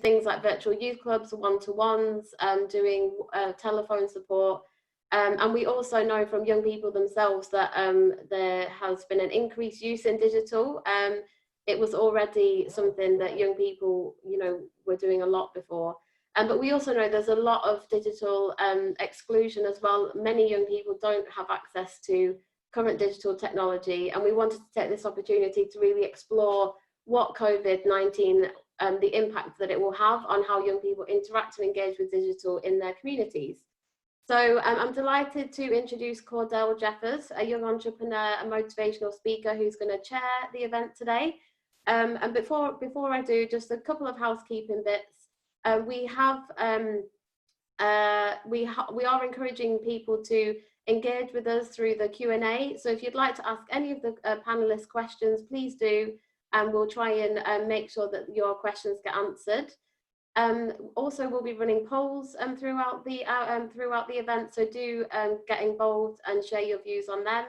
things like virtual youth clubs, one-to-ones, doing telephone support. And we also know from young people themselves that there has been an increased use in digital. It was already something that young people, were doing a lot before. But we also know there's a lot of digital exclusion as well. Many young people don't have access to current digital technology, and we wanted to take this opportunity to really explore what COVID-19, the impact that it will have on how young people interact and engage with digital in their communities. So I'm delighted to introduce Cordell Jeffers, a young entrepreneur and motivational speaker who's going to chair the event today. And before I do, just a couple of housekeeping bits. We are encouraging people to engage with us through the Q&A. So if you'd like to ask any of the panelists questions, please do, and we'll try and make sure that your questions get answered. Also, we'll be running polls throughout the event, so do get involved and share your views on them.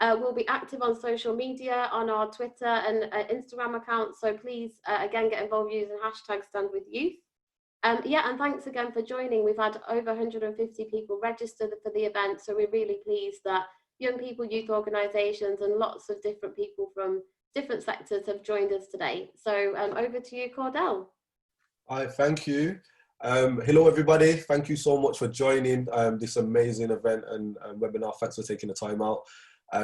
We'll be active on social media, on our Twitter and Instagram accounts, so please again get involved using #StandWithYouth. Yeah, and thanks again for joining. We've had over 150 people registered for the event, so we're really pleased that young people, youth organisations, and lots of different people from different sectors have joined us today. So over to you, Cordell. Hi, thank you. Hello, everybody. Thank you so much for joining this amazing event and webinar. Thanks for taking the time out.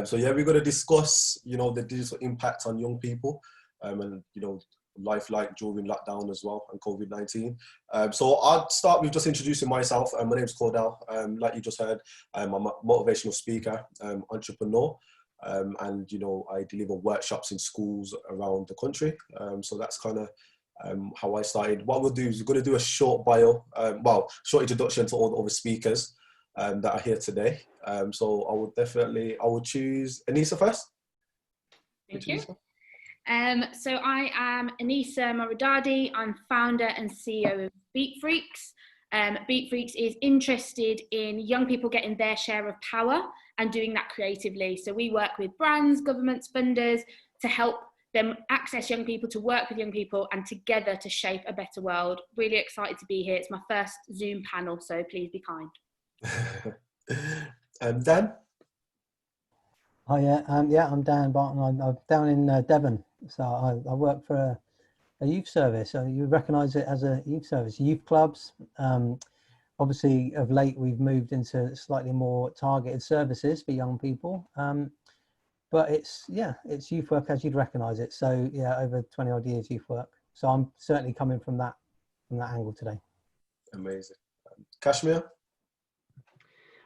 So yeah, we're going to discuss, the digital impact on young people and, life like during lockdown as well and COVID-19. So I'll start with just introducing myself. My name is Cordell. Like you just heard, I'm a motivational speaker, entrepreneur, and, I deliver workshops in schools around the country. So that's kind of how I started. What we'll do is we're going to do a short bio, short introduction to all the other speakers that are here today. So I would choose Anissa first. Thank you. So I am Anissa Moradadi. I'm founder and CEO of Beat Freaks. Beat Freaks is interested in young people getting their share of power and doing that creatively. So we work with brands, governments, funders to help them access young people, to work with young people, and together to shape a better world. Really excited to be here. It's my first Zoom panel, so please be kind. Dan? Hi, I'm Dan Barton. I'm down in Devon. So I work for a youth service. So you recognise it as a youth service, youth clubs. Obviously, of late, we've moved into slightly more targeted services for young people. But it's youth work as you'd recognise it. So yeah, over 20 odd years youth work. So I'm certainly coming from that angle today. Amazing. Kashmir?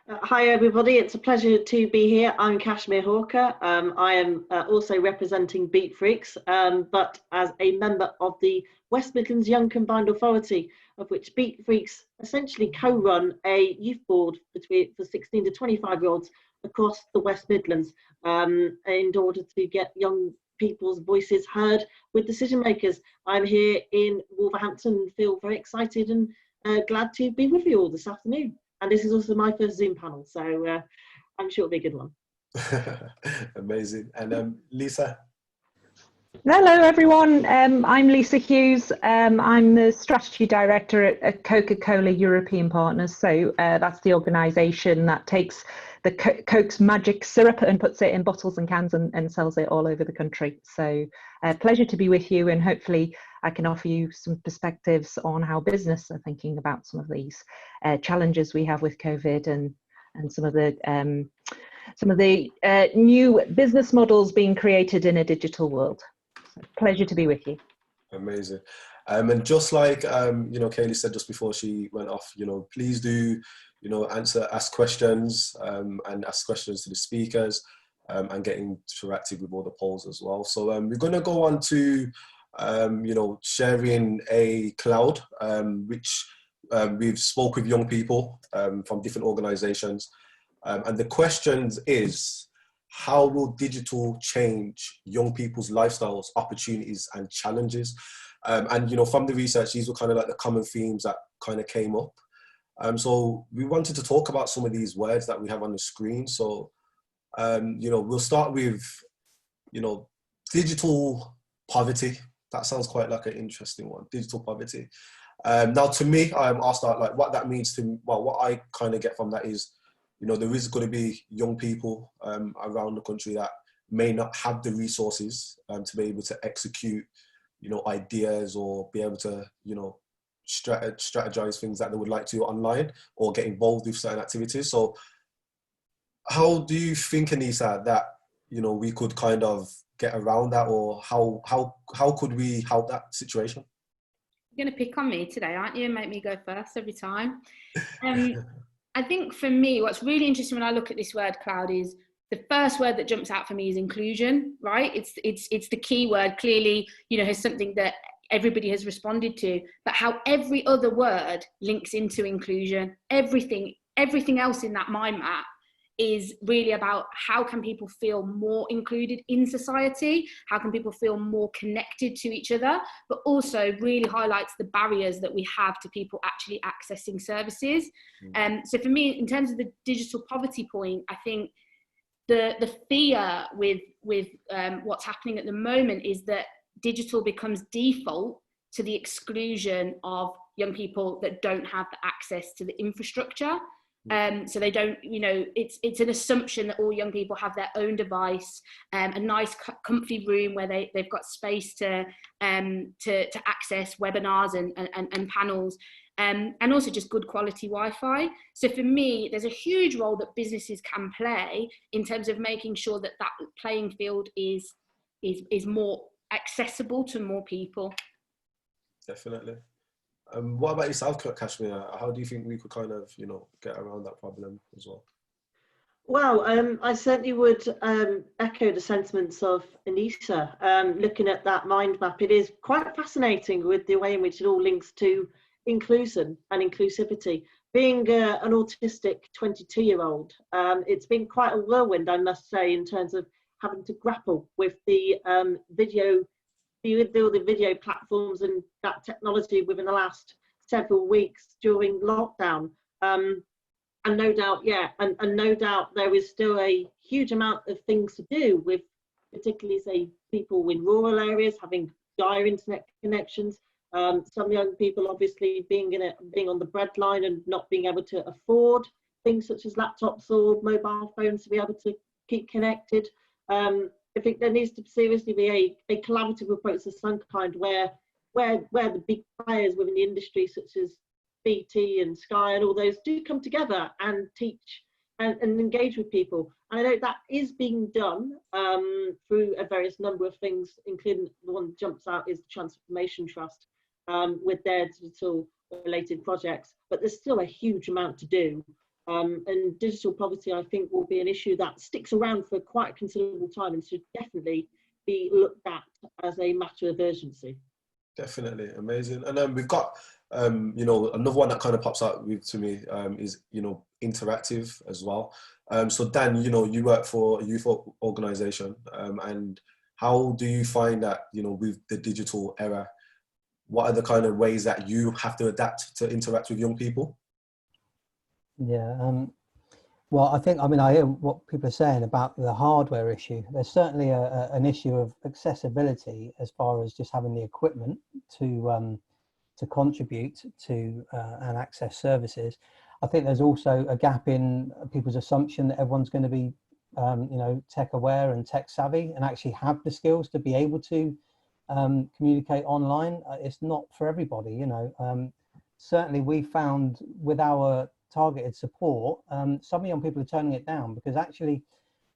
Hi everybody, it's a pleasure to be here. I'm Kashmir Hawker. I am also representing Beat Freaks, but as a member of the West Midlands Young Combined Authority, of which Beat Freaks essentially co-run a youth board for 16 to 25-year-olds across the West Midlands in order to get young people's voices heard with decision makers. I'm here in Wolverhampton and feel very excited and glad to be with you all this afternoon. And this is also my first Zoom panel, so I'm sure it'll be a good one. Amazing. And Lisa? Hello everyone, I'm Lisa Hughes. I'm the strategy director at Coca-Cola European Partners. So that's the organisation that takes the Coke's magic syrup and puts it in bottles and cans and sells it all over the country. So pleasure to be with you, and hopefully I can offer you some perspectives on how business are thinking about some of these challenges we have with COVID and some of the new business models being created in a digital world. So pleasure to be with you. Amazing. And just like Kaylee said just before she went off, please do ask questions and ask questions to the speakers and get interactive with all the polls as well. So we're going to go on to sharing a cloud, which we've spoke with young people from different organizations. And the question is, how will digital change young people's lifestyles, opportunities and challenges? And from the research, these were kind of like the common themes that kind of came up. So we wanted to talk about some of these words that we have on the screen. So, we'll start with, digital poverty. That sounds quite like an interesting one, digital poverty. Now, to me, I'll start like what that means to, well, what I kind of get from that is, you know, there is going to be young people around the country that may not have the resources to be able to execute, you know, ideas or be able to, you know, strategize things that they would like to online or get involved with certain activities. So how do you think, Anissa, that, you know, we could kind of get around that, or how could we help that situation? You're going to pick on me today, aren't you, and make me go first every time? I think for me, what's really interesting when I look at this word, Cloud, is the first word that jumps out for me is inclusion, right? It's the key word, clearly, you know, has something that everybody has responded to, but how every other word links into inclusion. Everything else in that mind map is really about how can people feel more included in society, how can people feel more connected to each other, but also really highlights the barriers that we have to people actually accessing services. So for me, in terms of the digital poverty point, I think the fear with what's happening at the moment is that digital becomes default to the exclusion of young people that don't have the access to the infrastructure. So they don't, you know, it's an assumption that all young people have their own device, a nice comfy room where they've got space to access webinars and panels, and also just good quality Wi-Fi. So for me, there's a huge role that businesses can play in terms of making sure that that playing field is more accessible to more people. Definitely. What about yourself, Kashmir? How do you think we could kind of, you know, get around that problem as well? Well, I certainly would echo the sentiments of Anissa. Looking at that mind map, it is quite fascinating with the way in which it all links to inclusion and inclusivity. Being an autistic 22-year-old, it's been quite a whirlwind, I must say, in terms of having to grapple with the video platforms and that technology within the last several weeks during lockdown. And no doubt, and no doubt there is still a huge amount of things to do with, particularly, say, people in rural areas having dire internet connections. Some young people obviously being on the breadline and not being able to afford things such as laptops or mobile phones to be able to keep connected. I think there needs to seriously be a collaborative approach of some kind where the big players within the industry, such as BT and Sky and all those, do come together and teach and engage with people. And I know that is being done through a various number of things, including the one that jumps out is the Transformation Trust with their digital related projects. But there's still a huge amount to do. And digital poverty, I think, will be an issue that sticks around for quite a considerable time and should definitely be looked at as a matter of urgency. Definitely, amazing. And we've got, you know, another one that kind of pops out to me is, you know, interactive as well. So Dan, you know, you work for a youth organisation, and how do you find that, you know, with the digital era, what are the kind of ways that you have to adapt to interact with young people? Yeah, well, I think, I mean, I hear what people are saying about the hardware issue. There's certainly an issue of accessibility as far as just having the equipment to contribute to and access services. I think there's also a gap in people's assumption that everyone's going to be, you know, tech aware and tech savvy and actually have the skills to be able to communicate online. It's not for everybody, you know. Certainly we found with our targeted support, some young people are turning it down because actually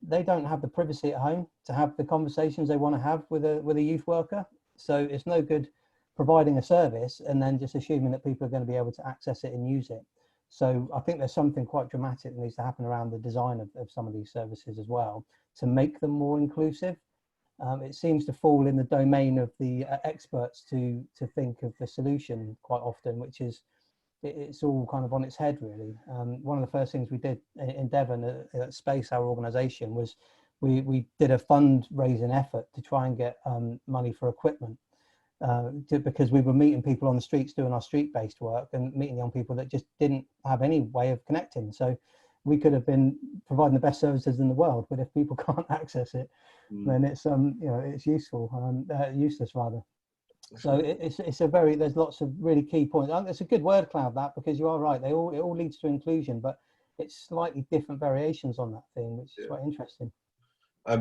they don't have the privacy at home to have the conversations they want to have with a youth worker. So it's no good providing a service and then just assuming that people are going to be able to access it and use it. So I think there's something quite dramatic that needs to happen around the design of some of these services as well to make them more inclusive. It seems to fall in the domain of the experts to think of the solution quite often, which is it's all kind of on its head, really. One of the first things we did in Devon at Space, our organisation, was we did a fundraising effort to try and get money for equipment because we were meeting people on the streets doing our street-based work and meeting young people that just didn't have any way of connecting. So we could have been providing the best services in the world, but if people can't access it, then it's you know, it's useless rather. So it's a very, there's lots of really key points. It's a good word cloud, that, because you are right. It all leads to inclusion, but it's slightly different variations on that thing, which is quite interesting.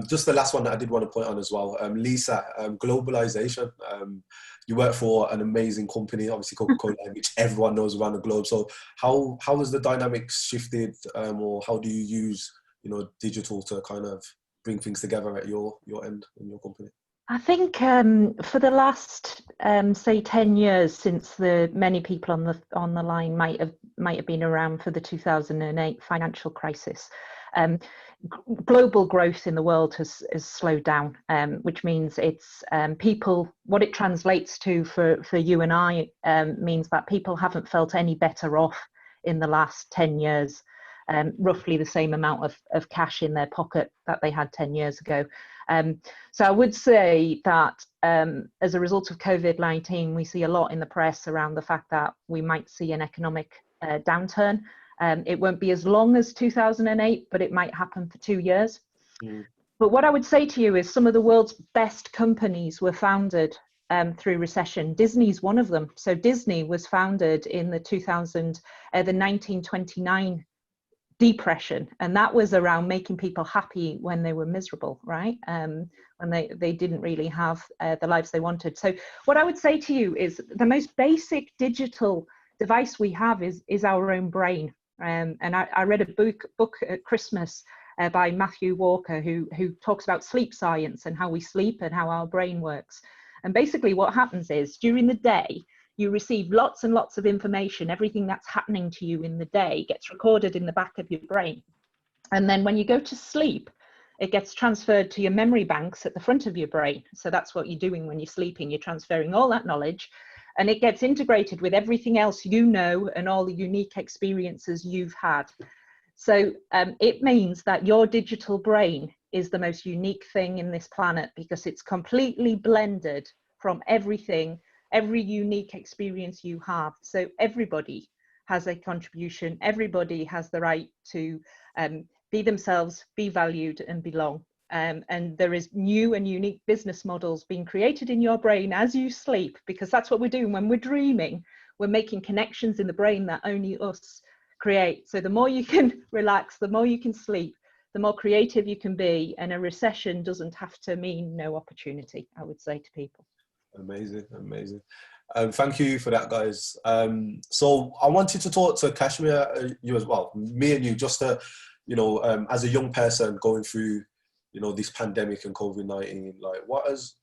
Just the last one that I did want to point on as well, Lisa, globalization. You work for an amazing company, obviously Coca-Cola, which everyone knows around the globe. So how has the dynamics shifted, or how do you use, you know, digital to kind of bring things together at your end in your company? I think for the last say 10 years, since the many people on the line might have been around for the 2008 financial crisis, global growth in the world has slowed down, which means it's people, what it translates to for you and I means that people haven't felt any better off in the last 10 years, roughly the same amount of cash in their pocket that they had 10 years ago. So I would say that as a result of COVID-19, we see a lot in the press around the fact that we might see an economic downturn. It won't be as long as 2008, but it might happen for 2 years. But what I would say to you is some of the world's best companies were founded through recession. Disney's one of them. So Disney was founded in the 1929 depression, and that was around making people happy when they were miserable, right? When they didn't really have the lives they wanted. So what I would say to you is the most basic digital device we have is our own brain. And I read a book at Christmas by Matthew Walker, who talks about sleep science and how we sleep and how our brain works. And basically what happens is during the day, you receive lots and lots of information. Everything that's happening to you in the day gets recorded in the back of your brain. And then when you go to sleep, it gets transferred to your memory banks at the front of your brain. So that's what you're doing when you're sleeping. You're transferring all that knowledge, and it gets integrated with everything else you know and all the unique experiences you've had. So it means that your digital brain is the most unique thing in this planet, because it's completely blended from everything, every unique experience you have. So everybody has a contribution. Everybody has the right to be themselves, be valued, and belong. And there is new and unique business models being created in your brain as you sleep, because that's what we're doing when we're dreaming. We're making connections in the brain that only us create. So the more you can relax, the more you can sleep, the more creative you can be. And a recession doesn't have to mean no opportunity, I would say to people. Amazing, amazing. Thank you for that, guys. So I wanted to talk to Kashmir, you as well, me and you, just to, you know, as a young person going through, you know, this pandemic and COVID-19, like what has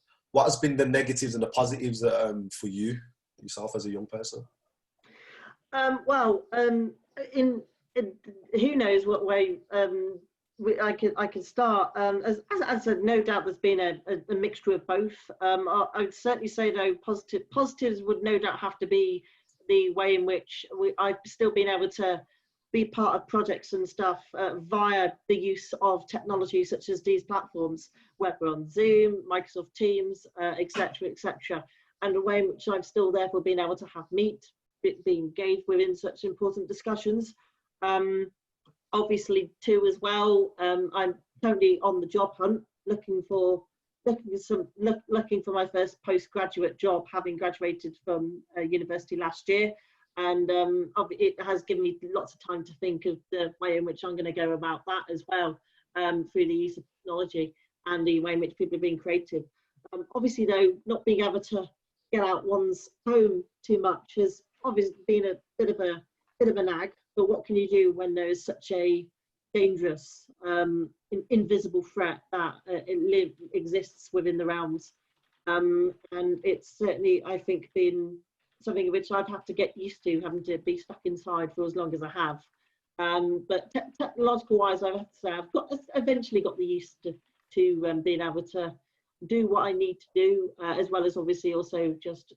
been the negatives and the positives for you yourself as a young person? Who knows what way I could start. As I said, no doubt there's been a mixture of both. I would certainly say though, positives would no doubt have to be the way in which I've still been able to be part of projects and stuff via the use of technology such as these platforms, whether on Zoom, Microsoft Teams, etc., and the way in which I've still therefore been able to have be engaged within such important discussions. Obviously too as well, I'm currently on the job hunt, looking for my first postgraduate job, having graduated from university last year, and it has given me lots of time to think of the way in which I'm going to go about that as well, through the use of technology and the way in which people are being creative. Obviously though, not being able to get out one's home too much has obviously been a bit of a nag. But what can you do when there is such a dangerous, invisible threat that exists within the realms? And it's certainly, I think, been something which I've had to get used to, having to be stuck inside for as long as I have. But technological wise, I have to say I've eventually got the use to being able to do what I need to do, as well as obviously also just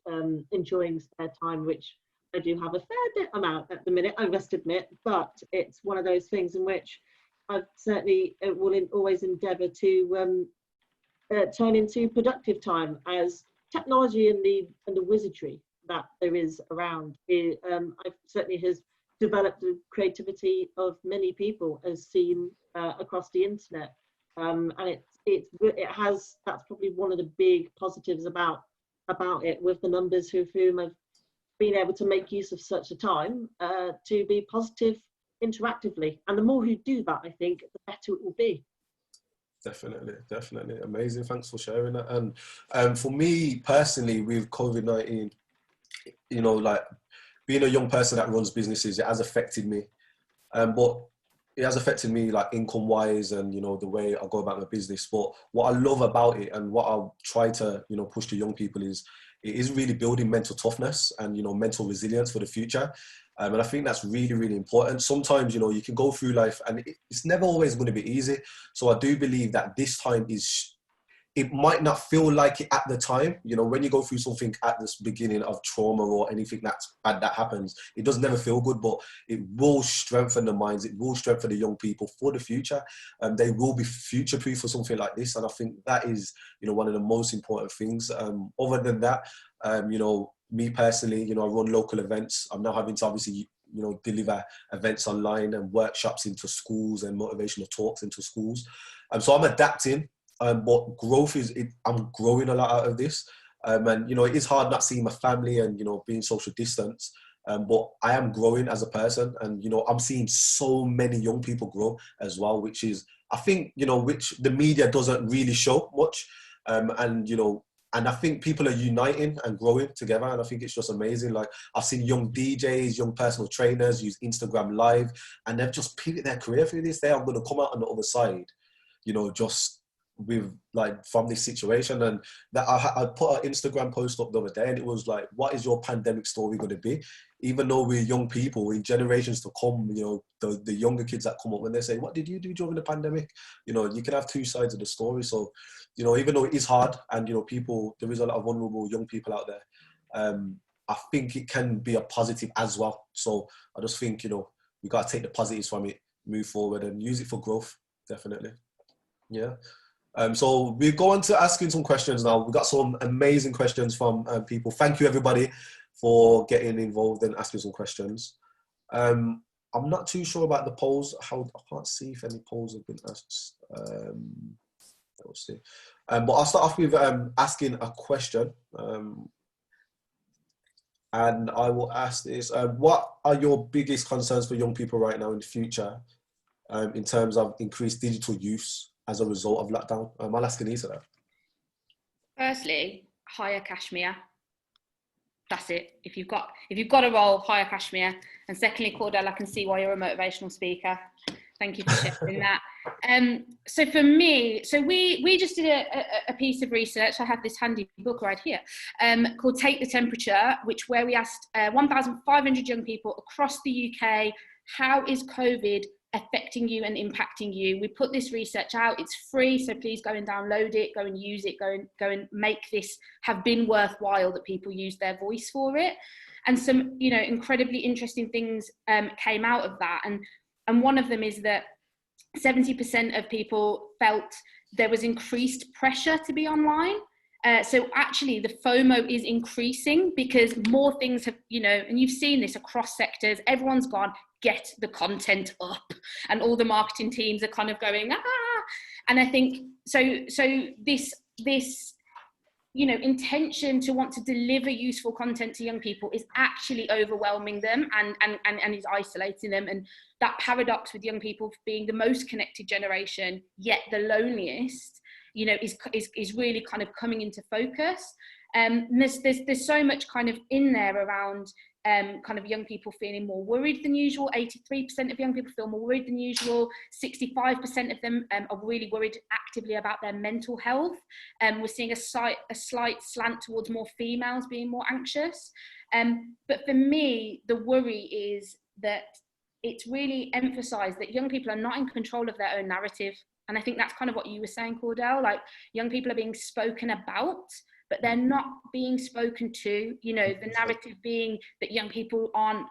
enjoying spare time, which I do have a fair bit amount at the minute, I must admit, but it's one of those things in which I certainly will always endeavour to turn into productive time, as technology and the wizardry that there is around. I certainly has developed the creativity of many people, as seen across the internet, and it has. That's probably one of the big positives about about it with the numbers whom have been able to make use of such a time to be positive interactively. And the more who do that, I think, the better it will be. Definitely. Amazing. Thanks for sharing that. And for me personally, with COVID-19, you know, like being a young person that runs businesses, it has affected me. But it has affected me like income wise and, you know, the way I go about my business. But what I love about it and what I try to, you know, push to young people is it is really building mental toughness and, you know, mental resilience for the future. And I think that's really, really important. Sometimes, you know, you can go through life and it's never always going to be easy. So I do believe that this time it might not feel like it at the time. You know, when you go through something at this beginning of trauma or anything that's bad that happens, it does never feel good, but it will strengthen the minds. It will strengthen the young people for the future. They will be future-proof for something like this. And I think that is, you know, one of the most important things. Other than that, you know, me personally, you know, I run local events. I'm now having to obviously, you know, deliver events online and workshops into schools and motivational talks into schools. So I'm adapting. But growth I'm growing a lot out of this. And, you know, it is hard not seeing my family and, you know, being social distance. But I am growing as a person and, you know, I'm seeing so many young people grow as well, which is, I think, you know, which the media doesn't really show much. And, you know, and I think people are uniting and growing together. And I think it's just amazing. Like I've seen young DJs, young personal trainers use Instagram Live, and they've just pivoted their career through this. They are going to come out on the other side, you know, just with like from this situation. And that I put an Instagram post up the other day and it was like, what is your pandemic story going to be? Even though we're young people in generations to come, you know, the younger kids that come up, when they say, what did you do during the pandemic? You know, you can have two sides of the story. So, you know, even though it is hard and, you know, there is a lot of vulnerable young people out there, I think it can be a positive as well. So I just think, you know, we got to take the positives from it, move forward and use it for growth. Definitely. Yeah. So we go on to asking some questions now. We've got some amazing questions from people. Thank you, everybody, for getting involved and asking some questions. I'm not too sure about the polls. I can't see if any polls have been asked. We'll see. But I'll start off with asking a question. And I will ask this. What are your biggest concerns for young people right now in the future in terms of increased digital use as a result of lockdown? I'll ask Anissa that. Firstly, hire Kashmir. That's it. If you've got a role, hire Kashmir. And secondly, Cordell, I can see why you're a motivational speaker. Thank you for sharing that. So for me, we just did a piece of research. I have this handy book right here called Take the Temperature, where we asked 1,500 young people across the UK, how is COVID affecting you and impacting you? We put this research out. It's free, so please go and download it, go and use it, go and make this have been worthwhile, that people use their voice for it. And some, you know, incredibly interesting things came out of that. And one of them is that 70% of people felt there was increased pressure to be online. So actually the FOMO is increasing because more things have, you know, and you've seen this across sectors, everyone's gone, get the content up, and all the marketing teams are kind of going, and I think, so this, you know, intention to want to deliver useful content to young people is actually overwhelming them and is isolating them. And that paradox with young people being the most connected generation, yet the loneliest, you know, is really kind of coming into focus. There's so much kind of in there around kind of young people feeling more worried than usual. 83% of young people feel more worried than usual. 65% of them are really worried actively about their mental health. We're seeing a slight slant towards more females being more anxious. But for me, the worry is that it's really emphasised that young people are not in control of their own narrative. And I think that's kind of what you were saying, Cordell, like young people are being spoken about, but they're not being spoken to. You know, the narrative being that young people aren't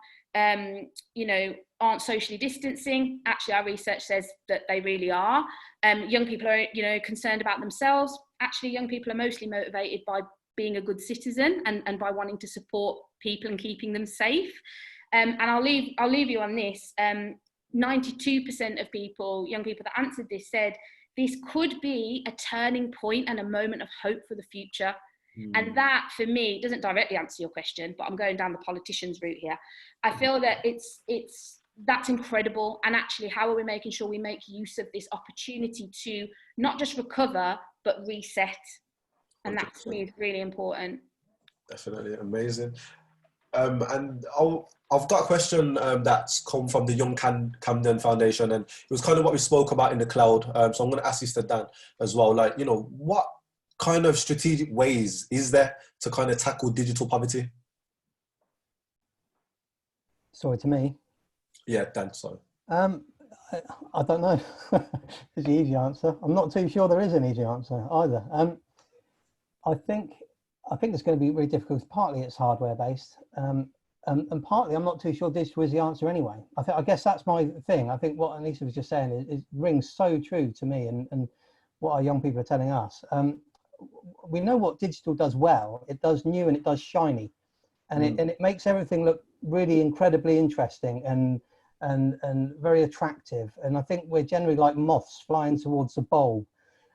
socially distancing. Actually, our research says that they really are. Young people are, you know, concerned about themselves. Actually, young people are mostly motivated by being a good citizen and by wanting to support people and keeping them safe. And I'll leave you on this. 92% of young people that answered this said this could be a turning point and a moment of hope for the future. And that, for me, doesn't directly answer your question, but I'm going down the politician's route here. I feel that that's incredible. And actually, how are we making sure we make use of this opportunity to not just recover, but reset? And 100%. that, to me, is really important. Definitely amazing. And I've got a question that's come from the Young Camden Foundation, and it was kind of what we spoke about in the cloud. So I'm going to ask this to Dan as well. Like, you know, what kind of strategic ways is there to kind of tackle digital poverty? Sorry, to me. Yeah, Dan, sorry. I don't know. It's the easy answer. I'm not too sure there is an easy answer either. I think it's going to be really difficult. Partly it's hardware based, and partly I'm not too sure digital is the answer anyway. I guess that's my thing. I think what Anissa was just saying it rings so true to me, and what our young people are telling us. We know what digital does well. It does new and it does shiny, and it makes everything look really incredibly interesting and very attractive. And I think we're generally like moths flying towards the bulb.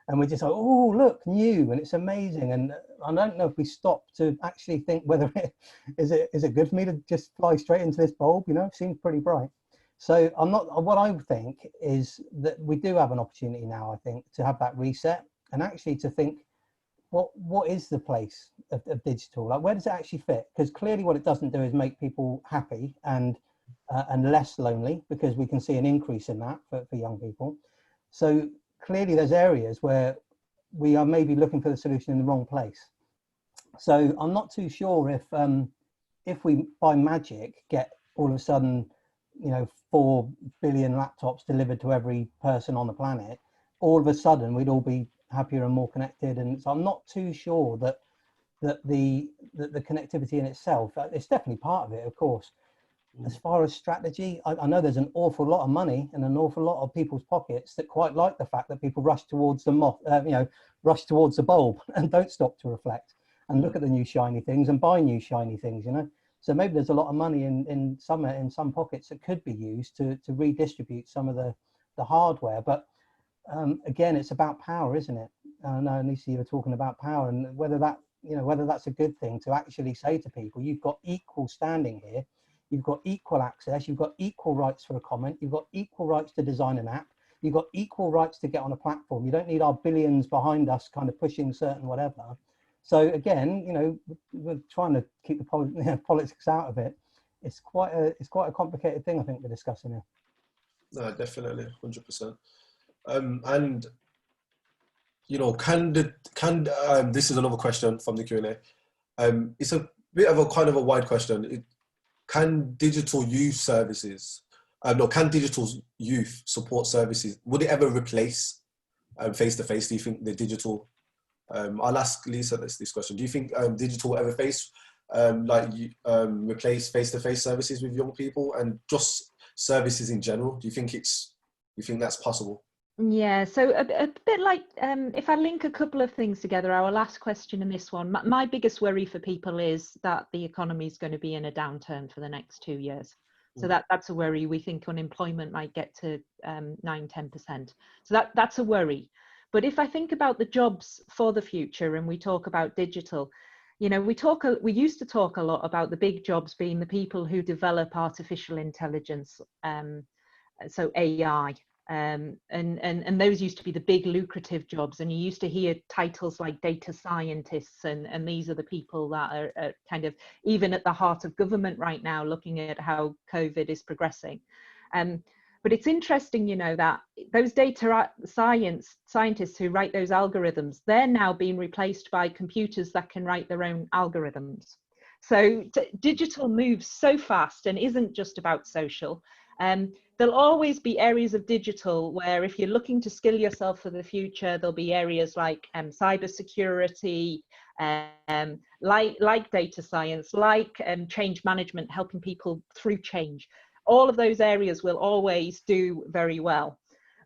And we're just like, oh, look, new, and it's amazing. And I don't know if we stop to actually think whether is it good for me to just fly straight into this bulb? You know, it seems pretty bright. So what I think is that we do have an opportunity now, I think, to have that reset and actually to think, what is the place of digital? Like, where does it actually fit? Because clearly what it doesn't do is make people happy and less lonely, because we can see an increase in that for young people. So clearly there's areas where we are maybe looking for the solution in the wrong place. So I'm not too sure if we by magic get all of a sudden, you know, 4 billion laptops delivered to every person on the planet, all of a sudden we'd all be happier and more connected. And so I'm not too sure that the connectivity in itself, it's definitely part of it, of course. As far as strategy, I know there's an awful lot of money and an awful lot of people's pockets that quite like the fact that people rush towards the rush towards the bulb and don't stop to reflect and look at the new shiny things and buy new shiny things, you know. So maybe there's a lot of money in some pockets that could be used to redistribute some of the hardware. But again, it's about power, isn't it? I know, Anissa, you were talking about power, and whether that's a good thing to actually say to people, you've got equal standing here. You've got equal access, you've got equal rights for a comment, you've got equal rights to design an app, you've got equal rights to get on a platform. You don't need our billions behind us kind of pushing certain whatever. So again, you know, we're trying to keep the politics out of it. It's quite a complicated thing, I think, we're discussing here. No, definitely, 100%. And you know, this is another question from the Q&A. It's a bit of a kind of a wide question. Can digital youth services, can digital youth support services, would it ever replace face-to-face? Do you think the digital, I'll ask Lisa this question. Do you think digital will ever replace face-to-face services with young people and just services in general? Do you think that's possible? Yeah, so a bit like, if I link a couple of things together, our last question and this one, my biggest worry for people is that the economy is going to be in a downturn for the next 2 years. So that's a worry. We think unemployment might get to 9-10%. So that's a worry. But if I think about the jobs for the future and we talk about digital, you know, we used to talk a lot about the big jobs being the people who develop artificial intelligence, so AI. And those used to be the big lucrative jobs, and you used to hear titles like data scientists, and these are the people that are kind of even at the heart of government right now, looking at how COVID is progressing. But it's interesting, you know, that those data scientists who write those algorithms, they're now being replaced by computers that can write their own algorithms. So digital moves so fast and isn't just about social. There'll always be areas of digital where if you're looking to skill yourself for the future, there'll be areas like cybersecurity, like data science, like change management, helping people through change. All of those areas will always do very well.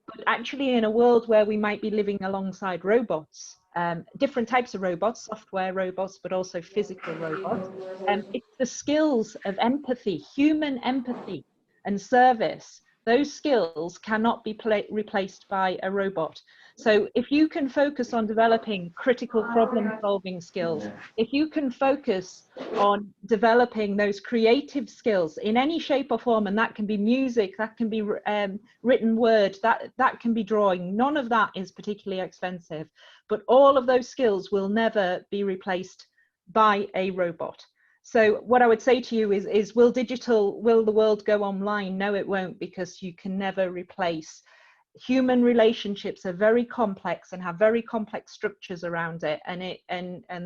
But actually in a world where we might be living alongside robots, different types of robots, software robots, but also physical robots, it's the skills of empathy, human empathy and service those skills cannot be replaced by a robot. So if you can focus on developing critical problem solving skills, if you can focus on developing those creative skills in any shape or form, and that can be music, that can be written word, that can be drawing, none of that is particularly expensive, but all of those skills will never be replaced by a robot. So what I would say to you is will the world go online? No, it won't, because you can never replace. Human relationships are very complex and have very complex structures around it, and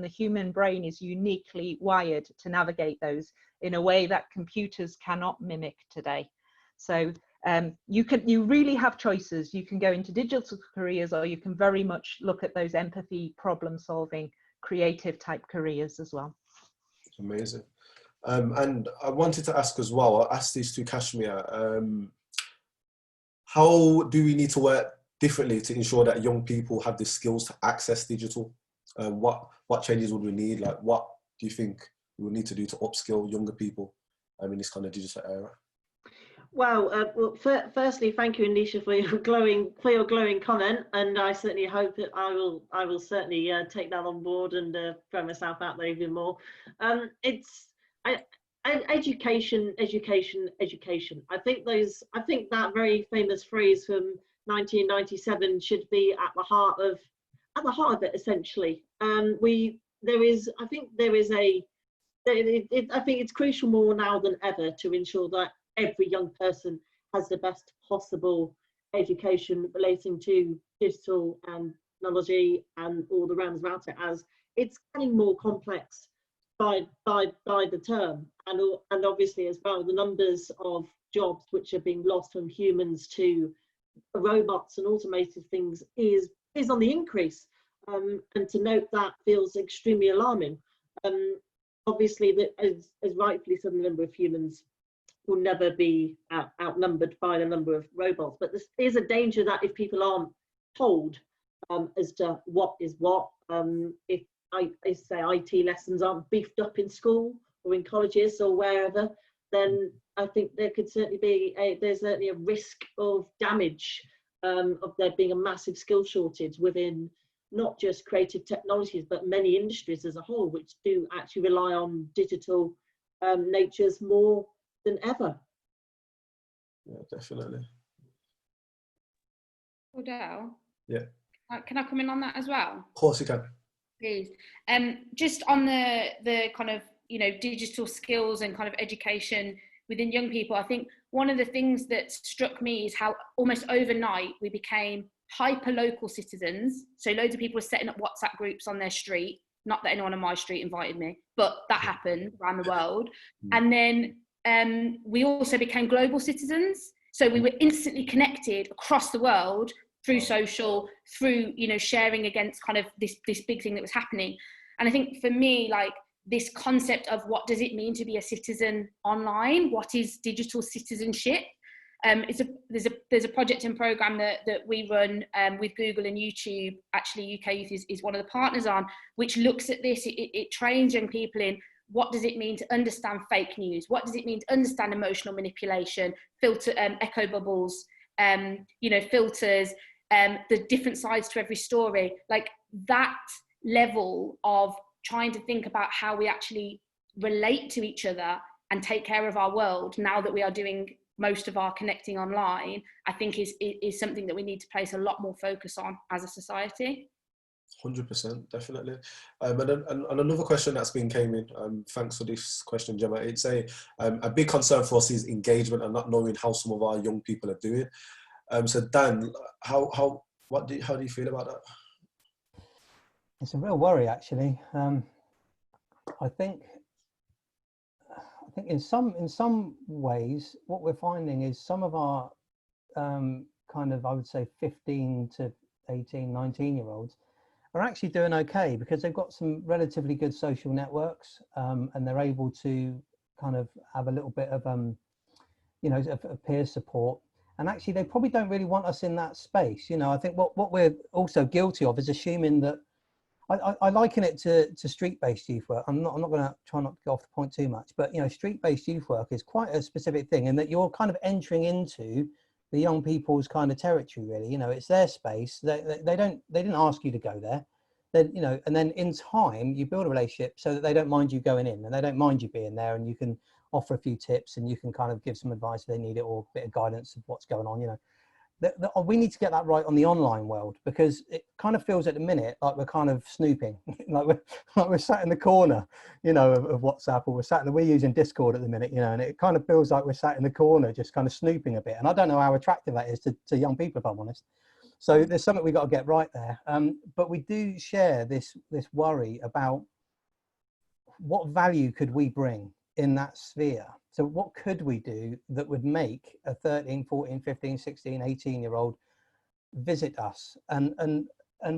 the human brain is uniquely wired to navigate those in a way that computers cannot mimic today. So you really have choices. You can go into digital careers, or you can very much look at those empathy, problem solving, creative type careers as well. Amazing. And I wanted to ask as well, I'll ask these to Kashmir, how do we need to work differently to ensure that young people have the skills to access digital? What changes would we need? Like, what do you think we would need to do to upskill younger people in this kind of digital era? Well, firstly, thank you, Anisha, for your glowing comment, and I certainly hope that I will certainly take that on board and throw myself out there even more. Education. I think that very famous phrase from 1997 should be at the heart of it, essentially. I think it's crucial more now than ever to ensure that every young person has the best possible education relating to digital and technology and all the rounds about it, as it's getting more complex by the term, and obviously as well the numbers of jobs which are being lost from humans to robots and automated things is on the increase, and to note that feels extremely alarming. Obviously, that as rightfully said, the number of humans will never be outnumbered by the number of robots, but there is a danger that if people aren't told as to what is what, if I say IT lessons aren't beefed up in school or in colleges or wherever, then I think there could certainly be there's certainly a risk of damage, of there being a massive skill shortage within not just creative technologies but many industries as a whole, which do actually rely on digital natures more than ever. Yeah, definitely. Odell? Yeah. Can I come in on that as well? Of course you can. Please. Just on the kind of, digital skills and kind of education within young people, I think one of the things that struck me is how almost overnight we became hyper local citizens. So loads of people were setting up WhatsApp groups on their street. Not that anyone on my street invited me, but that happened around the world. And then we also became global citizens. So we were instantly connected across the world through social, through, sharing against kind of this big thing that was happening. And I think for me, like, this concept of what does it mean to be a citizen online? What is digital citizenship? There's a project and program that we run with Google and YouTube. Actually, UK Youth is one of the partners on, which looks at this. It trains young people in what does it mean to understand fake news? What does it mean to understand emotional manipulation, filter, echo bubbles, filters, the different sides to every story. Like, that level of trying to think about how we actually relate to each other and take care of our world now that we are doing most of our connecting online, I think is something that we need to place a lot more focus on as a society. 100%, definitely. And another question that's been came in, thanks for this question, Gemma. It's a big concern for us is engagement and not knowing how some of our young people are doing. So Dan, how do you feel about that? It's a real worry, actually. I think in some ways, what we're finding is some of our kind of, I would say, 15 to 18, 19-year-olds are actually doing okay because they've got some relatively good social networks, and they're able to kind of have a little bit of of peer support. And actually, they probably don't really want us in that space. I think what we're also guilty of is assuming that I liken it to street-based youth work. I'm not going to try not to go off the point too much, but street-based youth work is quite a specific thing in that you're kind of entering into the young people's kind of territory, really. You know, it's their space. They didn't ask you to go there. Then, you know, and then in time you build a relationship so that they don't mind you going in and they don't mind you being there, and you can offer a few tips and you can kind of give some advice if they need it, or a bit of guidance of what's going on. You know, we need to get that right on the online world, because it kind of feels at the minute like we're kind of snooping, like we're sat in the corner, you know, of WhatsApp, or we're using Discord at the minute, you know, and it kind of feels like we're sat in the corner just kind of snooping a bit. And I don't know how attractive that is to young people, if I'm honest. So there's something we've got to get right there. But we do share this worry about what value could we bring in that sphere. So what could we do that would make a 13, 14, 15, 16, 18-year-old visit us? And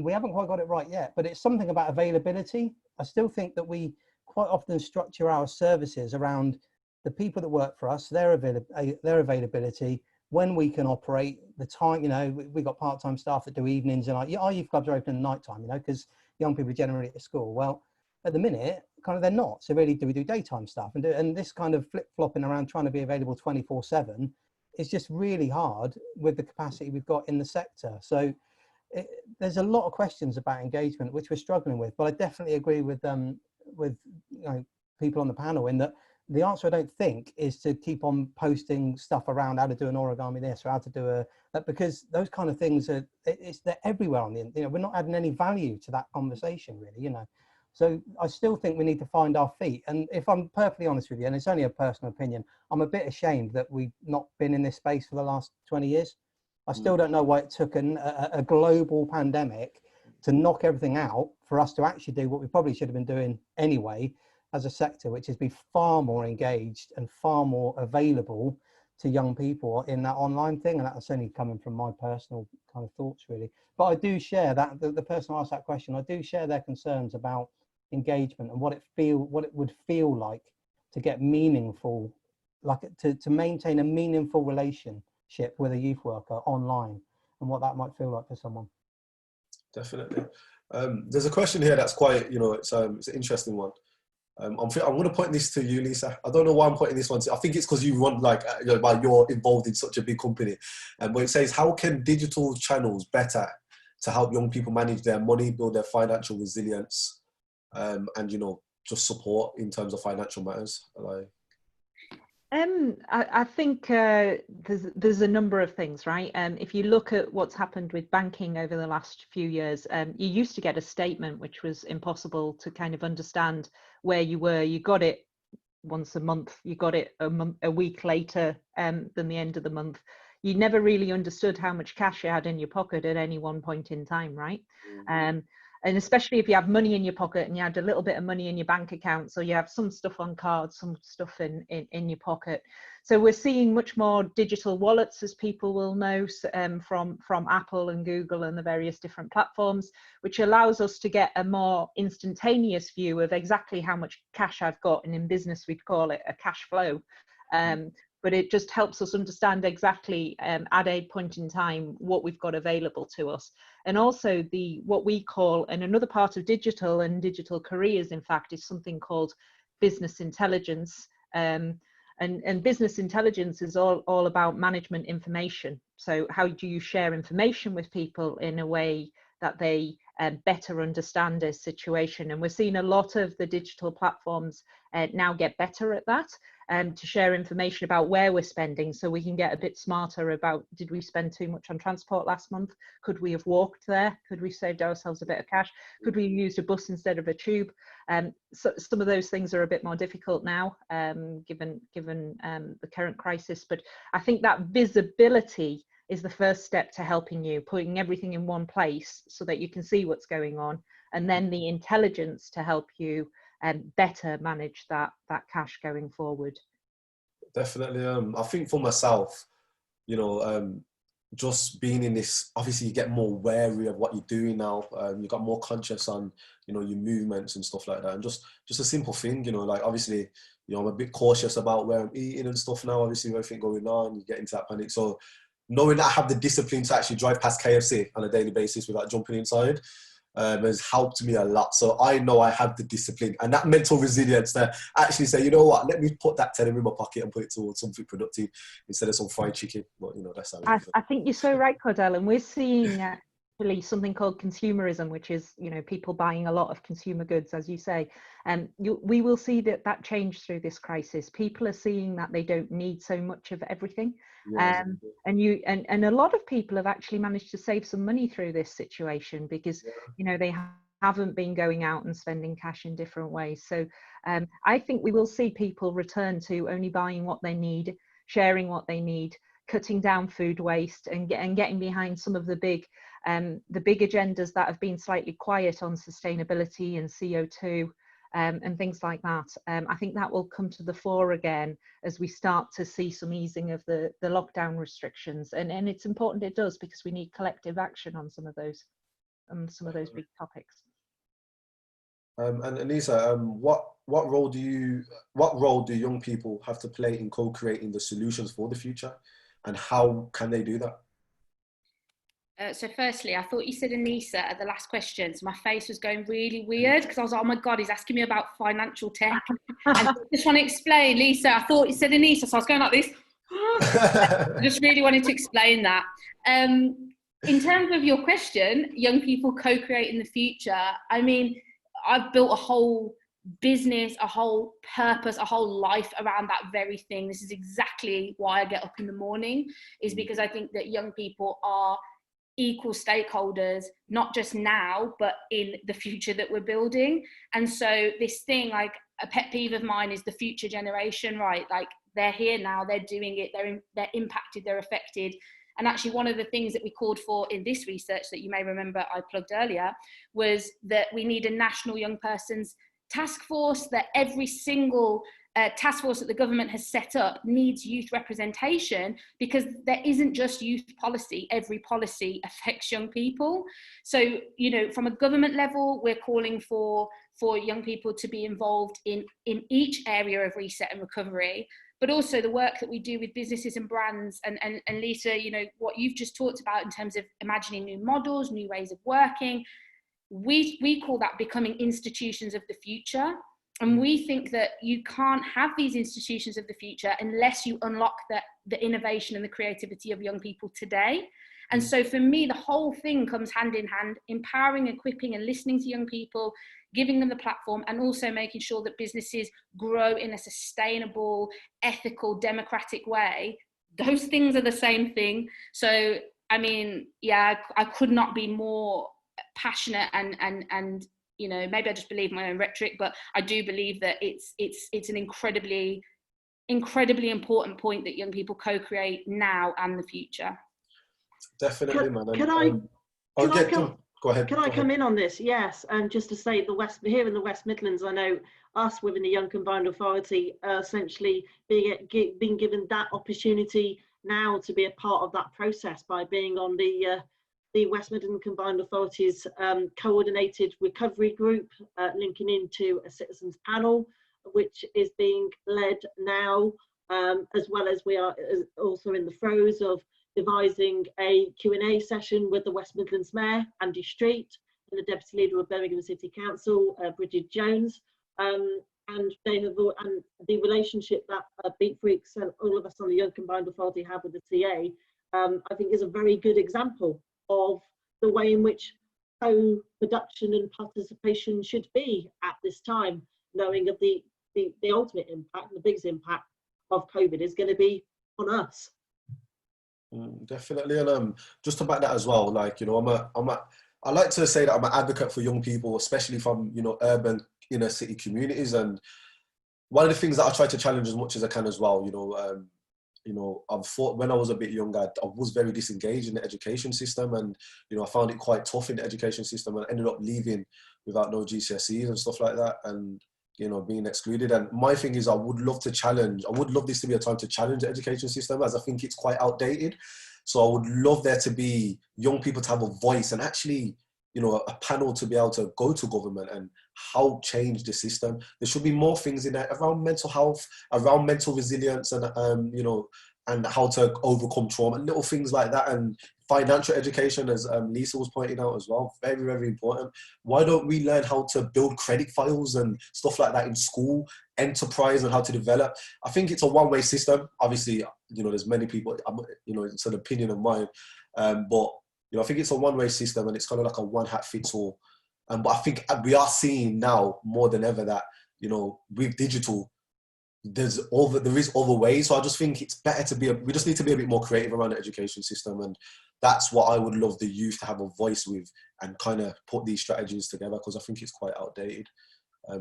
we haven't quite got it right yet, but it's something about availability. I still think that we quite often structure our services around the people that work for us, their availability, when we can operate, the time. You know, we've got part-time staff that do evenings, and our youth clubs are open at night time, you know, because young people are generally at school. Well, at the minute, kind of they're not. So really, do we do daytime stuff? And this kind of flip-flopping around trying to be available 24/7 is just really hard with the capacity we've got in the sector. So there's a lot of questions about engagement which we're struggling with. But I definitely agree with you know, people on the panel in that the answer, I don't think, is to keep on posting stuff around how to do an origami this or how to do that, because those kind of things they're everywhere on the, you know, we're not adding any value to that conversation, really, you know. So I still think we need to find our feet. And if I'm perfectly honest with you, and it's only a personal opinion, I'm a bit ashamed that we've not been in this space for the last 20 years. I still don't know why it took a global pandemic to knock everything out for us to actually do what we probably should have been doing anyway as a sector, which is be far more engaged and far more available to young people in that online thing. And that's only coming from my personal kind of thoughts, really. But I do share that, the person who asked that question, I do share their concerns about engagement and what it would feel like to get meaningful, like to maintain a meaningful relationship with a youth worker online, and what that might feel like for someone. Definitely. There's a question here that's quite, you know, it's an interesting one. I'm going to point this to you, Lisa. I don't know why I'm pointing this one to. I think it's because you run, like, you know, you're involved in such a big company. And where it says, how can digital channels better to help young people manage their money, build their financial resilience, and, you know, just support in terms of financial matters? Like, I think there's a number of things, right? If you look at what's happened with banking over the last few years, you used to get a statement which was impossible to kind of understand where you were. You got it once a month, you got it a week later than the end of the month. You never really understood how much cash you had in your pocket at any one point in time, right? And especially if you have money in your pocket and you had a little bit of money in your bank account, so you have some stuff on cards, some stuff in your pocket. So we're seeing much more digital wallets, as people will know, from Apple and Google and the various different platforms, which allows us to get a more instantaneous view of exactly how much cash I've got, and in business we'd call it a cash flow. But it just helps us understand exactly at a point in time what we've got available to us. And also what we call, and another part of digital and digital careers, in fact, is something called business intelligence. And business intelligence is all about management information. So how do you share information with people in a way that they better understand a situation? And we're seeing a lot of the digital platforms now get better at that, to share information about where we're spending, so we can get a bit smarter about, did we spend too much on transport last month? Could we have walked there? Could we saved ourselves a bit of cash? Could we have used a bus instead of a tube? So some of those things are a bit more difficult now, given the current crisis. But I think that visibility is the first step to helping you, putting everything in one place so that you can see what's going on, and then the intelligence to help you better manage that cash going forward. Definitely. I think for myself, you know, just being in this, obviously you get more wary of what you're doing now. You got more conscious on, you know, your movements and stuff like that. And just a simple thing, you know, like, obviously, you know, I'm a bit cautious about where I'm eating and stuff now. Obviously, with everything going on, you get into that panic. So knowing that I have the discipline to actually drive past KFC on a daily basis without jumping inside, has helped me a lot. So I know I have the discipline and that mental resilience to actually say, you know what, let me put that tenner in my pocket and put it towards something productive instead of some fried chicken. But, you know, that's how it is. I think you're so right, Cordell, and we're seeing actually something called consumerism, which is, you know, people buying a lot of consumer goods, as you say. And we will see that change through this crisis. People are seeing that they don't need so much of everything. Yeah, And a lot of people have actually managed to save some money through this situation because, you know, they haven't been going out and spending cash in different ways. So I think we will see people return to only buying what they need, sharing what they need, cutting down food waste, and getting behind some of the big agendas that have been slightly quiet on sustainability and CO2 and things like that. I think that will come to the fore again as we start to see some easing of the lockdown restrictions. And it's important it does, because we need collective action on some of those big topics. And Anissa, what role do young people have to play in co-creating the solutions for the future, and how can they do that? So firstly, I thought you said Anissa at the last question, so my face was going really weird because I was like, oh my God, he's asking me about financial tech. And I just want to explain, Lisa, I thought you said Anissa, so I was going like this. I just really wanted to explain that. In terms of your question, young people co-create in the future, I mean, I've built a whole business, a whole purpose, a whole life around that very thing. This is exactly why I get up in the morning, is because I think that young people are equal stakeholders, not just now, but in the future that we're building. And so this thing, like a pet peeve of mine, is the future generation, right? Like they're here now, they're doing it, they're impacted, they're affected. And actually one of the things that we called for in this research that you may remember I plugged earlier was that we need a national young person's task force, that every single task force that the government has set up needs youth representation, because there isn't just youth policy. Every policy affects young people. So, you know, from a government level, we're calling for young people to be involved in each area of reset and recovery, but also the work that we do with businesses and brands. And Lisa, you know, what you've just talked about in terms of imagining new models, new ways of working, we call that becoming institutions of the future. And we think that you can't have these institutions of the future unless you unlock the innovation and the creativity of young people today. And so for me, the whole thing comes hand in hand, empowering, equipping and listening to young people, giving them the platform, and also making sure that businesses grow in a sustainable, ethical, democratic way. Those things are the same thing. So, I mean, yeah, I could not be more passionate and you know, maybe I just believe my own rhetoric, but I do believe that it's an incredibly important point that young people co-create now and the future. Definitely, man. Go ahead. Can I come in on this? Yes, and just to say, here in the West Midlands, I know us within the Young Combined Authority are essentially being given that opportunity now to be a part of that process by being on the West Midlands Combined Authorities coordinated recovery group, linking into a citizens panel, which is being led now, as well as we are also in the throes of devising a Q&A session with the West Midlands Mayor, Andy Street, and the Deputy Leader of Birmingham City Council, Bridget Jones. And they have, and the relationship that Beat Freaks and all of us on the Young Combined Authority have with the TA, I think is a very good example of the way in which co-production and participation should be at this time, knowing of the ultimate impact, the biggest impact of COVID is going to be on us. Definitely. And just to back that as well, like, you know, I like to say that I'm an advocate for young people, especially from, you know, urban inner city communities. And one of the things that I try to challenge as much as I can as well, you know, I've thought when I was a bit younger, I was very disengaged in the education system, and, you know, I found it quite tough in the education system, and ended up leaving without no GCSEs and stuff like that, and, you know, being excluded. And my thing is, I would love this to be a time to challenge the education system, as I think it's quite outdated. So I would love there to be young people to have a voice, and actually, you know, a panel to be able to go to government and help change the system. There should be more things in there around mental health, around mental resilience, and, you know, and how to overcome trauma, little things like that. And financial education, as Lisa was pointing out as well, very, very important. Why don't we learn how to build credit files and stuff like that in school, enterprise, and how to develop? I think it's a one-way system. Obviously, there's many people, it's an opinion of mine, but I think it's a one-way system, and it's kind of like a one-hat-fits-all. But I think we are seeing now more than ever that, with digital, there is other ways. So I just think it's better we just need to be a bit more creative around the education system. And that's what I would love the youth to have a voice with, and kind of put these strategies together, because I think it's quite outdated,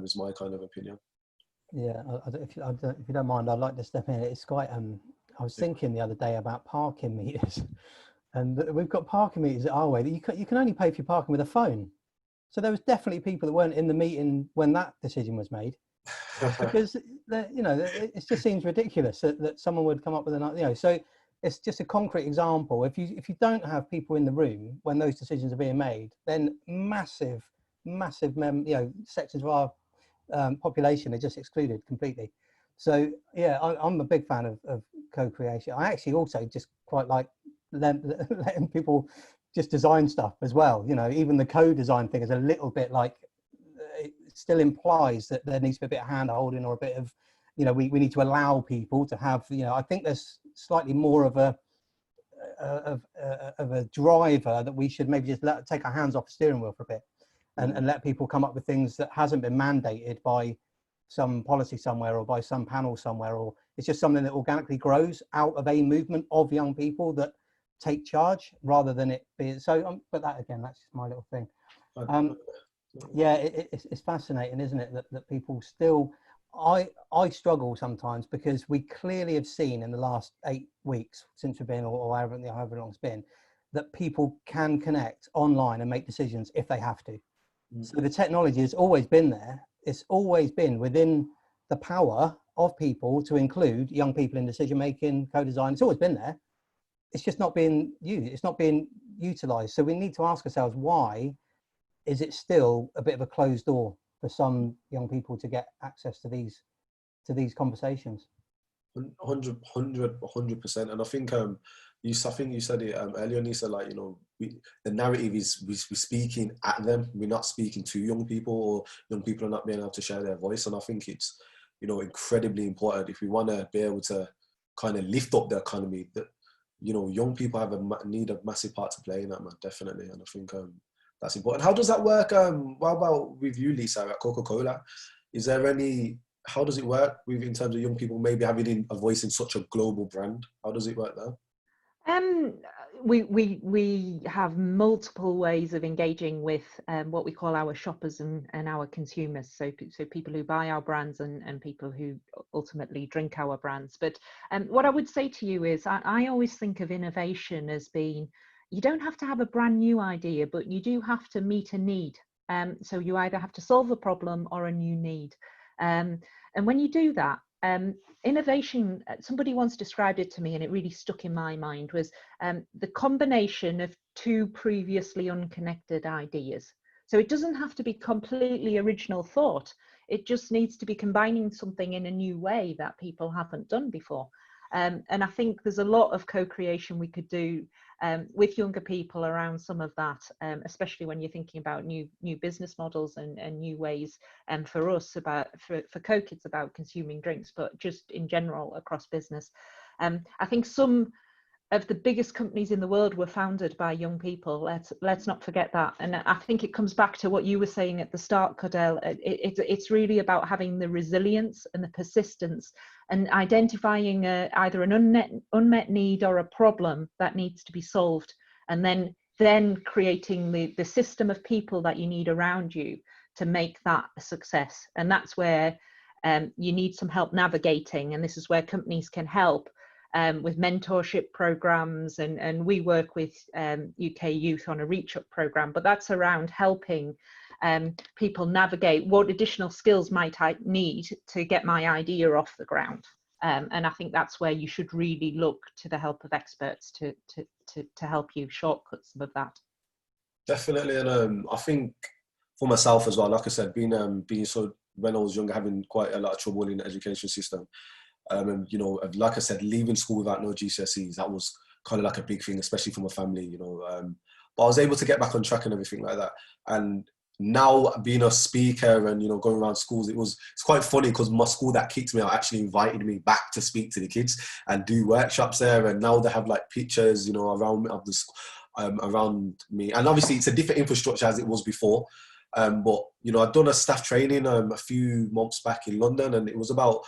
is my kind of opinion. Yeah, if you don't mind, I'd like to step in. It's quite, I was thinking the other day about parking meters, and we've got parking meters at our way that you can only pay for your parking with a phone. So there was definitely people that weren't in the meeting when that decision was made. Because it just seems ridiculous that someone would come up with so it's just a concrete example. If you don't have people in the room when those decisions are being made, then massive sections of our population are just excluded completely. So yeah, I'm a big fan of co-creation. I actually also just quite like letting people just design stuff as well. Even the co-design thing is a little bit like, it still implies that there needs to be a bit of hand holding, or a bit of, we need to allow people to have, I think there's slightly more of a driver that we should maybe just take our hands off the steering wheel for a bit, and let people come up with things that hasn't been mandated by some policy somewhere, or by some panel somewhere, or it's just something that organically grows out of a movement of young people that take charge, rather than it be so. But that, again, that's just my little thing. Yeah, it's fascinating, isn't it, that people still, I struggle sometimes, because we clearly have seen in the last 8 weeks since we've been, or however long it's been, that people can connect online and make decisions if they have to. So the technology has always been there. It's always been within the power of people to include young people in decision making, co-design. It's always been there. It's just not being used. It's not being utilized. So we need to ask ourselves, why is it still a bit of a closed door for some young people to get access to these conversations? 100%. And I think you said it earlier, Nisa, like, the narrative is we're speaking at them, we're not speaking to young people, or young people are not being able to share their voice. And I think it's incredibly important, if we want to be able to kind of lift up the economy, that young people have need a massive part to play in that, man, definitely. And I think that's important. How does that work? What about with you, Lisa, at Coca-Cola? Is there how does it work in terms of young people maybe having a voice in such a global brand? How does it work there? We have multiple ways of engaging with what we call our shoppers and our consumers. So people who buy our brands and people who ultimately drink our brands. But what I would say to you is, I always think of innovation as being, you don't have to have a brand new idea, but you do have to meet a need. So you either have to solve a problem or a new need. And when you do that, innovation, somebody once described it to me, and it really stuck in my mind, was the combination of two previously unconnected ideas. So it doesn't have to be completely original thought. It just needs to be combining something in a new way that people haven't done before. And I think there's a lot of co-creation we could do with younger people around some of that, especially when you're thinking about new business models and new ways. And for us, for Coke, it's about consuming drinks, but just in general across business. I think some of the biggest companies in the world were founded by young people. Let's not forget that. And I think it comes back to what you were saying at the start, Cordell. It's really about having the resilience and the persistence, and identifying either an unmet need or a problem that needs to be solved, and then creating the system of people that you need around you to make that a success. And that's where you need some help navigating, and this is where companies can help. With mentorship programs, and we work with UK youth on a Reach Up program, but that's around helping people navigate what additional skills might I need to get my idea off the ground. And I think that's where you should really look to the help of experts to help you shortcut some of that. Definitely. And I think for myself as well, like I said, being so, when I was younger, having quite a lot of trouble in the education system, And, you know, like I said, leaving school without no GCSEs, that was kind of like a big thing, especially from a family, you know. But I was able to get back on track and everything like that. And now being a speaker and, you know, going around schools, it's quite funny because my school that kicked me out actually invited me back to speak to the kids and do workshops there. And now they have like pictures, you know, around of the around me. And obviously it's a different infrastructure as it was before. But, you know, I'd done a staff training a few months back in London, and it was about,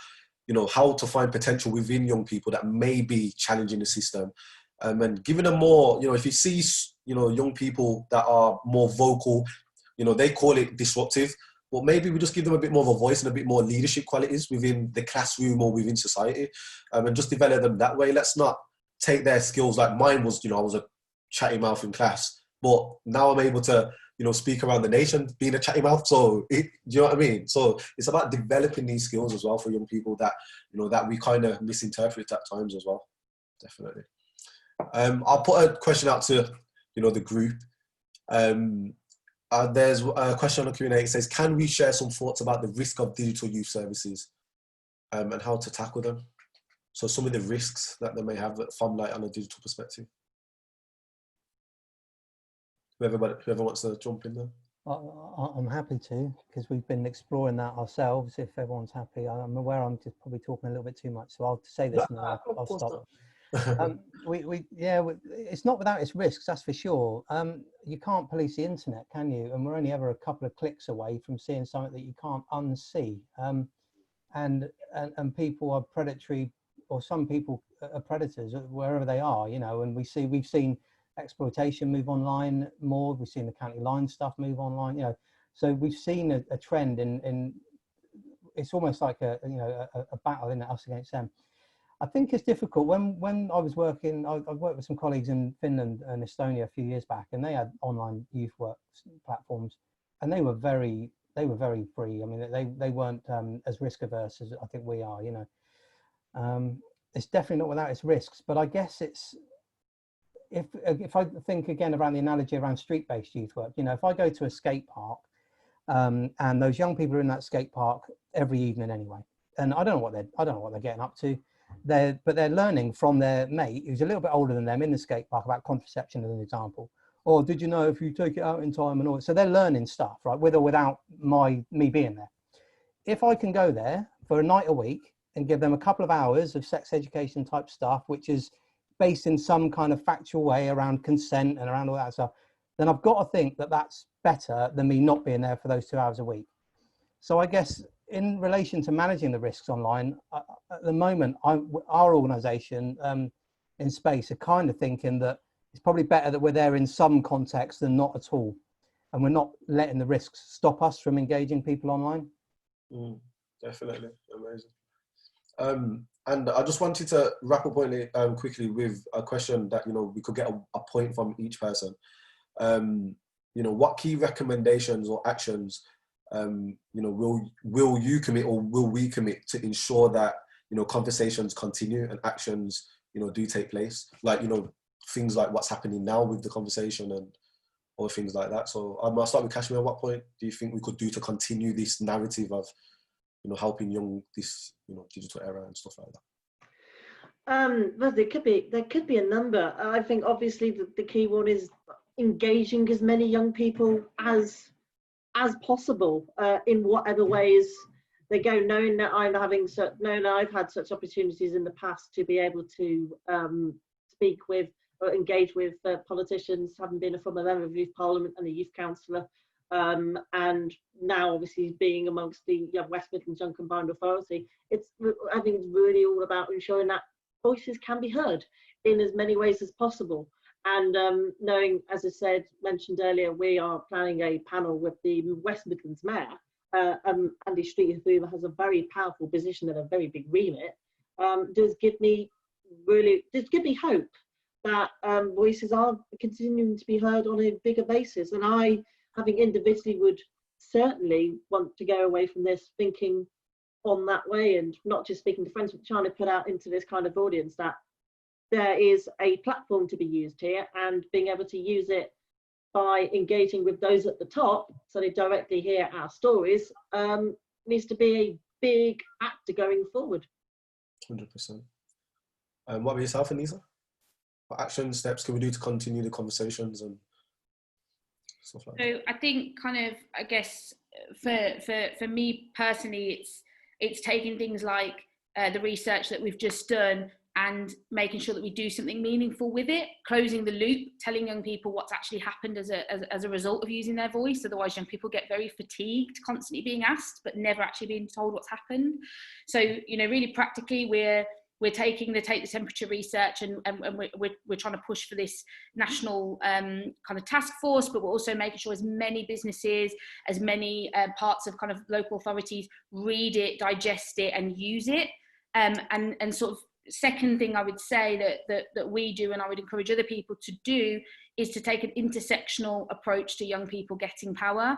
you know, how to find potential within young people that may be challenging the system. And giving them more, you know, if you see, you know, young people that are more vocal, you know, they call it disruptive, but maybe we just give them a bit more of a voice and a bit more leadership qualities within the classroom or within society, and just develop them that way. Let's not take their skills, like mine was, you know, I was a chatty mouth in class, but now I'm able to, you know, speak around the nation being a chatty mouth. So, do you know what I mean? So it's about developing these skills as well for young people that, you know, that we kind of misinterpret at times as well. Definitely. I'll put a question out to, you know, the group. There's a question on the Q&A. It says, can we share some thoughts about the risk of digital youth services and how to tackle them? So some of the risks that they may have from like on a digital perspective. Whoever wants to jump in there. I'm happy to, because we've been exploring that ourselves. If everyone's happy, I'm aware I'm just probably talking a little bit too much, so I'll say this and then I'll stop. It's not without its risks, that's for sure. You can't police the internet, can you? And we're only ever a couple of clicks away from seeing something that you can't unsee. And people are predatory, or some people are predators wherever they are, you know. And we've seen exploitation move online more. We've seen the county line stuff move online, you know. So we've seen a trend in it's almost like a battle in us against them. I think it's difficult. When I was working, I worked with some colleagues in Finland and Estonia a few years back, and they had online youth work platforms, and they were very free. I mean, they weren't as risk averse as I think we are. You know, it's definitely not without its risks. But I guess it's if I think again around the analogy around street-based youth work. You know, if I go to a skate park, and those young people are in that skate park every evening anyway, and I don't know what they're getting up to. But they're learning from their mate who's a little bit older than them in the skate park about contraception as an example. Or did you know if you take it out in time and all? So they're learning stuff, right, with or without me being there. If I can go there for a night a week and give them a couple of hours of sex education type stuff, which is based in some kind of factual way around consent and around all that stuff, then I've got to think that that's better than me not being there for those 2 hours a week. So I guess in relation to managing the risks online, at the moment, our organisation in Space are kind of thinking that it's probably better that we're there in some context than not at all. And we're not letting the risks stop us from engaging people online. Definitely. Amazing. And I just wanted to wrap up on it quickly with a question that, you know, we could get a point from each person. You know, what key recommendations or actions you know, will you commit or will we commit to ensure that, you know, conversations continue and actions, you know, do take place? Like, you know, things like what's happening now with the conversation and or things like that. So I'll start with Kashmir. At what point do you think we could do to continue this narrative of, you know, helping this, you know, digital era and stuff like that? Well, there could be a number. I think obviously the key one is engaging as many young people as possible in whatever ways they go, knowing that I've had such opportunities in the past to be able to speak with or engage with politicians, having been a former member of Youth Parliament and a youth councillor, and now obviously being amongst the West Midlands Young Combined Authority. I think it's really all about ensuring that voices can be heard in as many ways as possible. And knowing, as I mentioned earlier, we are planning a panel with the West Midlands Mayor, Andy Street, who has a very powerful position and a very big remit, does give me hope that voices are continuing to be heard on a bigger basis. And I, having individually, would certainly want to go away from this thinking on that way, and not just speaking to friends, but trying to put out into this kind of audience that there is a platform to be used here, and being able to use it by engaging with those at the top so they directly hear our stories needs to be a big actor going forward. 100%. What about yourself, Anissa? What action steps can we do to continue the conversations and stuff like that? So I think kind of, I guess for me personally, it's taking things like the research that we've just done and making sure that we do something meaningful with it, closing the loop, telling young people what's actually happened as a result of using their voice. Otherwise, young people get very fatigued, constantly being asked, but never actually being told what's happened. So, you know, really practically, we're taking the Take the Temperature research and we're trying to push for this national kind of task force, but we're also making sure as many businesses, as many parts of kind of local authorities read it, digest it and use it. And sort of second thing I would say that we do, and I would encourage other people to do, is to take an intersectional approach to young people getting power,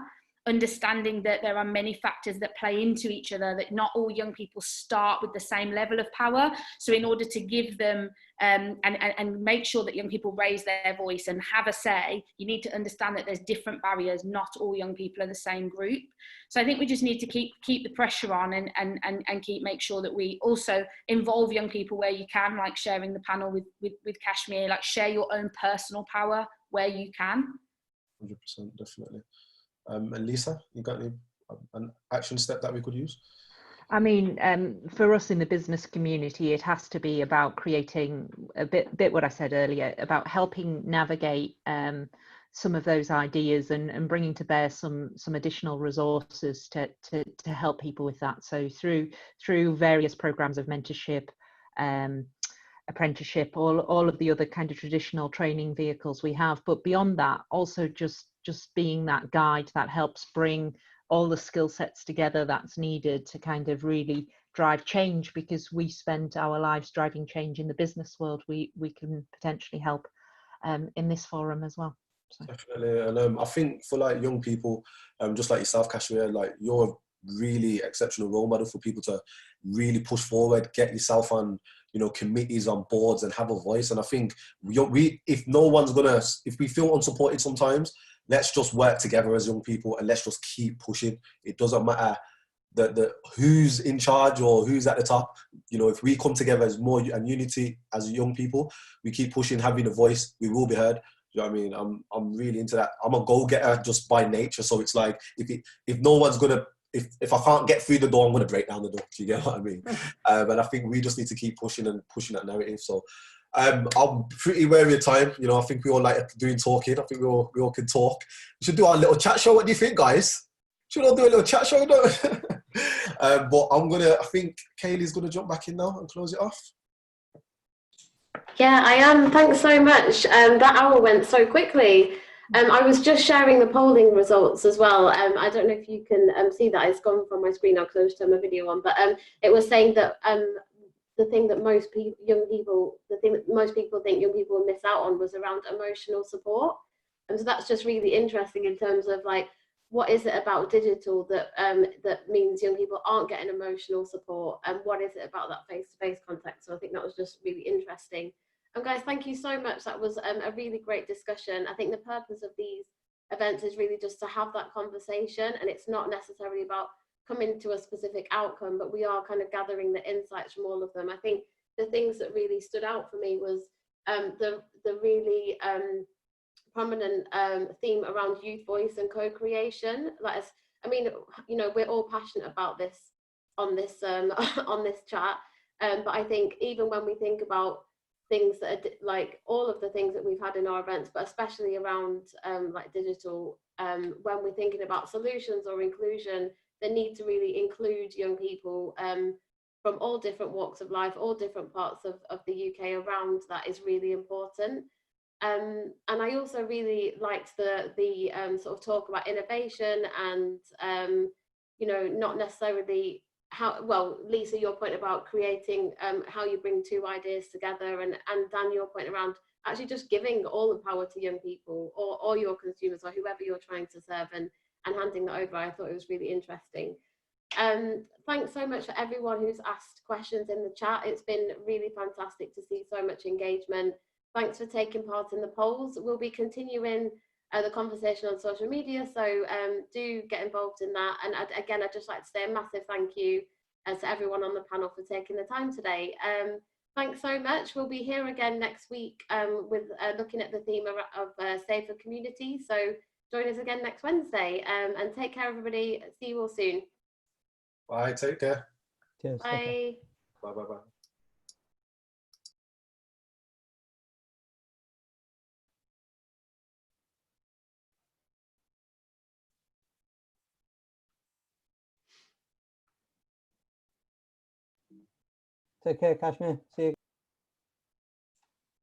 understanding that there are many factors that play into each other, that not all young people start with the same level of power. So in order to give them and make sure that young people raise their voice and have a say, you need to understand that there's different barriers. Not all young people are the same group. So I think we just need to keep the pressure on and make sure that we also involve young people where you can, like sharing the panel with Kashmir, like share your own personal power where you can. 100%, definitely. And Lisa, you got any an action step that we could use? I mean, for us in the business community, it has to be about creating a bit what I said earlier, about helping navigate some of those ideas and bringing to bear some additional resources to help people with that. So through various programs of mentorship, apprenticeship, all of the other kind of traditional training vehicles we have, but beyond that, also just being that guide that helps bring all the skill sets together that's needed to kind of really drive change, because we spend our lives driving change in the business world. We can potentially help in this forum as well. So. Definitely, and I think for like young people, just like yourself, Kashmir, like you're a really exceptional role model for people to really push forward, get yourself on, you know, committees, on boards, and have a voice. And I think if we feel unsupported sometimes, let's just work together as young people and let's just keep pushing. It doesn't matter the who's in charge or who's at the top. You know, if we come together as more and unity as young people, we keep pushing, having a voice, we will be heard. You know what I mean? I'm really into that. I'm a go-getter just by nature. So it's like, if no one's gonna, if I can't get through the door, I'm gonna break down the door. Do you get what I mean? And I think we just need to keep pushing that narrative. So I'm pretty wary of time. You know, I think we all like doing talking. I think we all can talk. We should do our little chat show. What do you think, guys? Should we all do a little chat show? But I think Kaylee's gonna jump back in now and close it off. Yeah, I am. Thanks so much. That hour went so quickly. I was just sharing the polling results as well. I don't know if you can see that. It's gone from my screen now because I just turned my video on. But it was saying that the thing that most people think young people will miss out on was around emotional support. And so that's just really interesting in terms of like, what is it about digital that that means young people aren't getting emotional support, and what is it about that face-to-face contact? So I think that was just really interesting. And guys, thank you so much. That was a really great discussion. I think the purpose of these events is really just to have that conversation, and it's not necessarily about coming to a specific outcome, but we are kind of gathering the insights from all of them. I think the things that really stood out for me was the really prominent theme around youth voice and co-creation. I mean, you know, we're all passionate about this on this on this chat, but I think even when we think about things that are like all of the things that we've had in our events, but especially around like digital, when we're thinking about solutions or inclusion, the need to really include young people from all different walks of life, all different parts of the UK around that is really important. And I also really liked the sort of talk about innovation and you know, not necessarily how, well, Lisa, your point about creating how you bring two ideas together, and Dan, your point around actually just giving all the power to young people or your consumers or whoever you're trying to serve, and handing that over. I thought it was really interesting. Thanks so much for everyone who's asked questions in the chat. It's been really fantastic to see so much engagement. Thanks for taking part in the polls. We'll be continuing the conversation on social media, so do get involved in that. And again, I'd just like to say a massive thank you to everyone on the panel for taking the time today. Thanks so much. We'll be here again next week with looking at the theme of safer communities. So join us again next Wednesday, and take care, everybody. See you all soon. Bye, take care. Cheers. Bye. Bye, bye, bye. Take care, Kashmir. See you.